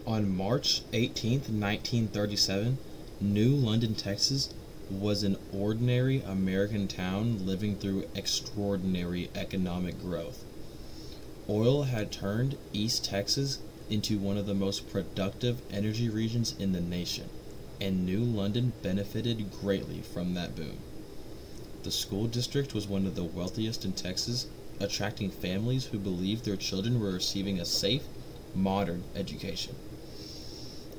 On March 18th, 1937, New London, Texas was an ordinary American town living through extraordinary economic growth. Oil had turned East Texas into one of the most productive energy regions in the nation, and New London benefited greatly from that boom. The school district was one of the wealthiest in Texas, attracting families who believed their children were receiving a safe, modern education.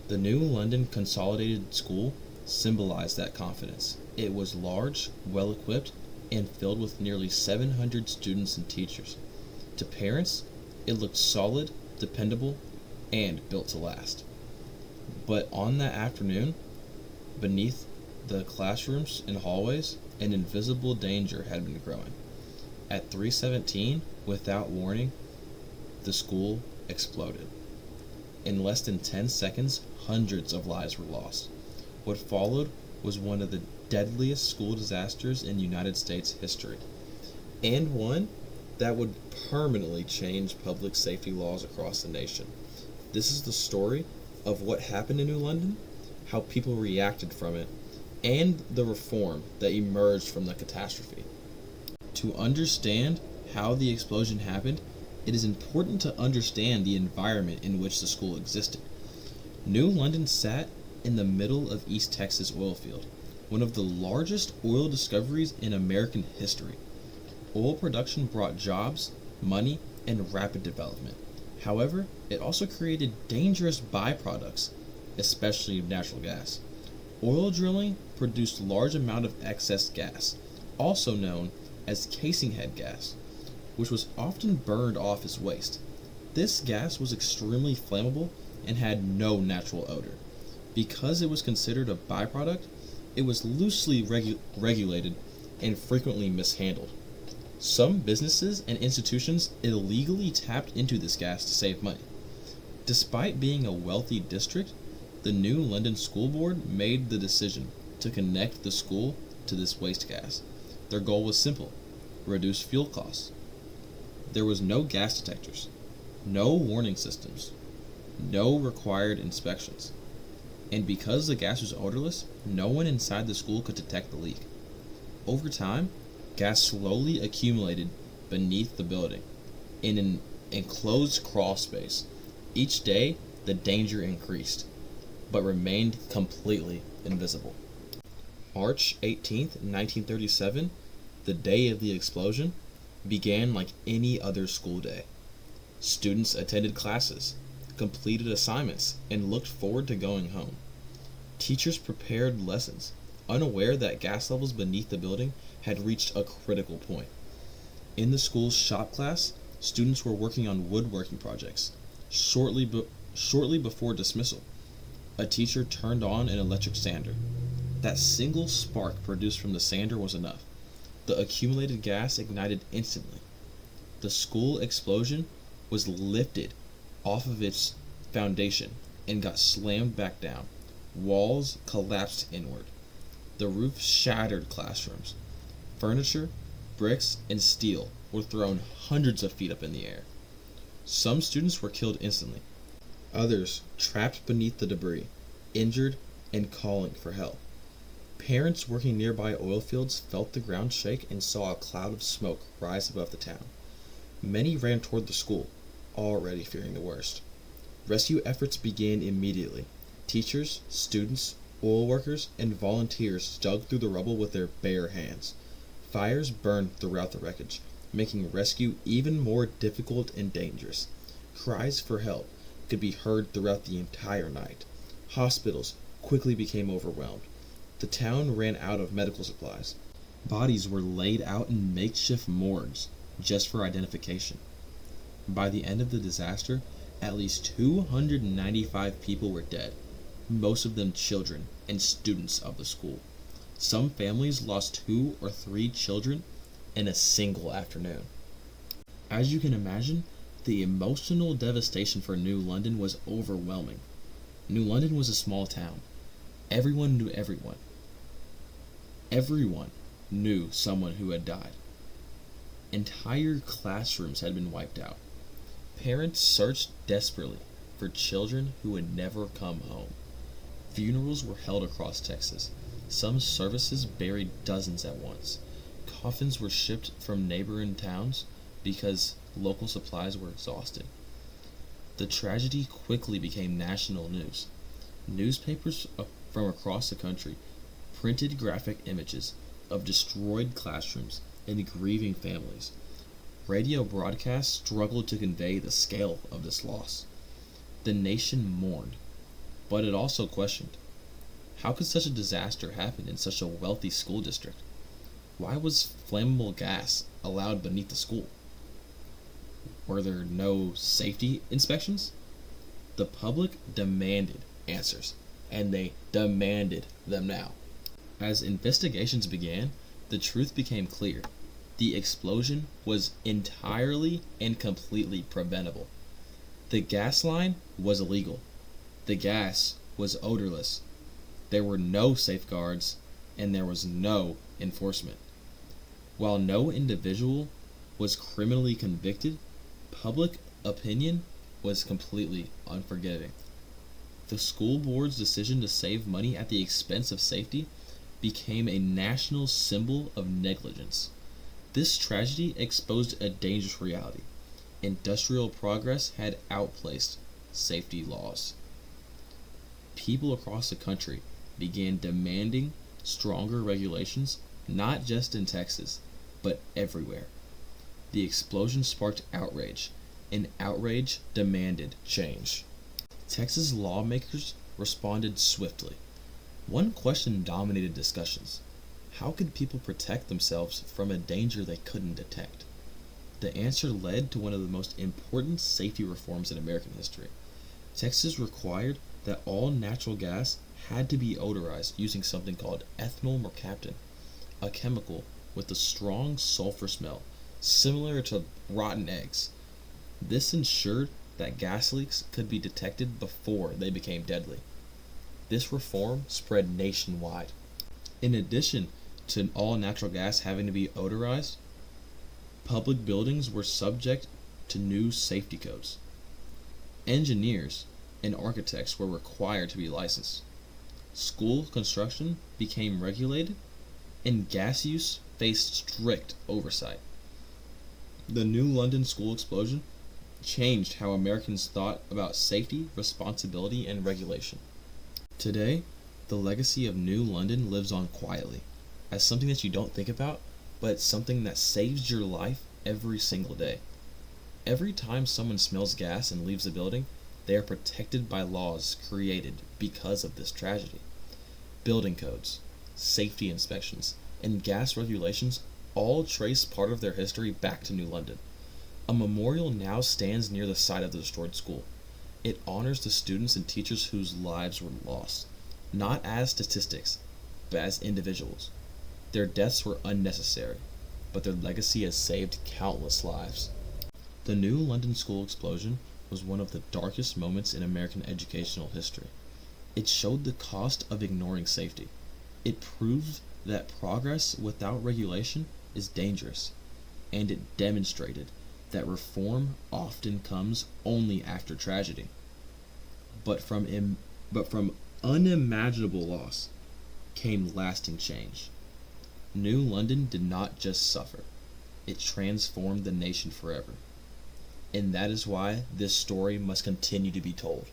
The New London Consolidated School symbolized that confidence. It was large, well equipped, and filled with nearly 700 students and teachers. To parents, it looked solid, dependable, and built to last. But on that afternoon, beneath the classrooms and hallways, an invisible danger had been growing. At 3:17, without warning, the school exploded. In less than 10 seconds, hundreds of lives were lost. What followed was one of the deadliest school disasters in United States history, and one that would permanently change public safety laws across the nation. This is the story of what happened in New London, how people reacted from it, and the reform that emerged from the catastrophe. To understand how the explosion happened, it is important to understand the environment in which the school existed. New London sat in the middle of East Texas oil field, one of the largest oil discoveries in American history. Oil production brought jobs, money, and rapid development. However, it also created dangerous byproducts, especially natural gas. Oil drilling produced large amount of excess gas, also known as casing head gas, which was often burned off as waste. This gas was extremely flammable and had no natural odor. Because it was considered a byproduct, it was loosely regulated and frequently mishandled. Some businesses and institutions illegally tapped into this gas to save money. Despite being a wealthy district, the New London School Board made the decision to connect the school to this waste gas. Their goal was simple: reduce fuel costs. There was no gas detectors, no warning systems, no required inspections. And because the gas was odorless, no one inside the school could detect the leak. Over time, gas slowly accumulated beneath the building in an enclosed crawl space. Each day, the danger increased, but remained completely invisible. March 18th, 1937, the day of the explosion, began like any other school day. Students attended classes, completed assignments, and looked forward to going home. Teachers prepared lessons, unaware that gas levels beneath the building had reached a critical point. In the school's shop class, students were working on woodworking projects. Shortly before dismissal, a teacher turned on an electric sander. That single spark produced from the sander was enough. The accumulated gas ignited instantly. The school explosion was lifted off of its foundation and got slammed back down. Walls collapsed inward. The roof shattered classrooms. Furniture, bricks, and steel were thrown hundreds of feet up in the air. Some students were killed instantly. Others trapped beneath the debris, injured and calling for help. Parents working nearby oil fields felt the ground shake and saw a cloud of smoke rise above the town. Many ran toward the school, already fearing the worst. Rescue efforts began immediately. Teachers, students, oil workers, and volunteers dug through the rubble with their bare hands. Fires burned throughout the wreckage, making rescue even more difficult and dangerous. Cries for help could be heard throughout the entire night. Hospitals quickly became overwhelmed. The town ran out of medical supplies. Bodies were laid out in makeshift morgues just for identification. By the end of the disaster, at least 295 people were dead, most of them children and students of the school. Some families lost 2 or 3 children in a single afternoon. As you can imagine, the emotional devastation for New London was overwhelming. New London was a small town. Everyone knew everyone. Everyone knew someone who had died. Entire classrooms had been wiped out. Parents searched desperately for children who would never come home. Funerals were held across Texas. Some services buried dozens at once. Coffins were shipped from neighboring towns because local supplies were exhausted. The tragedy quickly became national news. Newspapers from across the country printed graphic images of destroyed classrooms and grieving families. Radio broadcasts struggled to convey the scale of this loss. The nation mourned, but it also questioned, how could such a disaster happen in such a wealthy school district? Why was flammable gas allowed beneath the school? Were there no safety inspections? The public demanded answers, and they demanded them now. As investigations began, the truth became clear. The explosion was entirely and completely preventable. The gas line was illegal. The gas was odorless. There were no safeguards, and there was no enforcement. While no individual was criminally convicted, public opinion was completely unforgiving. The school board's decision to save money at the expense of safety became a national symbol of negligence. This tragedy exposed a dangerous reality. Industrial progress had outplaced safety laws. People across the country began demanding stronger regulations, not just in Texas, but everywhere. The explosion sparked outrage, and outrage demanded change. Texas lawmakers responded swiftly. One question dominated discussions. How could people protect themselves from a danger they couldn't detect? The answer led to one of the most important safety reforms in American history. Texas required that all natural gas had to be odorized using something called ethyl mercaptan, a chemical with a strong sulfur smell, similar to rotten eggs. This ensured that gas leaks could be detected before they became deadly. This reform spread nationwide. In addition to all natural gas having to be odorized, public buildings were subject to new safety codes. Engineers and architects were required to be licensed. School construction became regulated, and gas use faced strict oversight. The New London school explosion changed how Americans thought about safety, responsibility, and regulation. Today, the legacy of New London lives on quietly, as something that you don't think about, but it's something that saves your life every single day. Every time someone smells gas and leaves the building, they are protected by laws created because of this tragedy. Building codes, safety inspections, and gas regulations all trace part of their history back to New London. A memorial now stands near the site of the destroyed school. It honors the students and teachers whose lives were lost, not as statistics, but as individuals. Their deaths were unnecessary, but their legacy has saved countless lives. The New London school explosion was one of the darkest moments in American educational history. It showed the cost of ignoring safety. It proved that progress without regulation is dangerous, and it demonstrated that reform often comes only after tragedy. But from unimaginable loss came lasting change. New London did not just suffer, it transformed the nation forever. And that is why this story must continue to be told.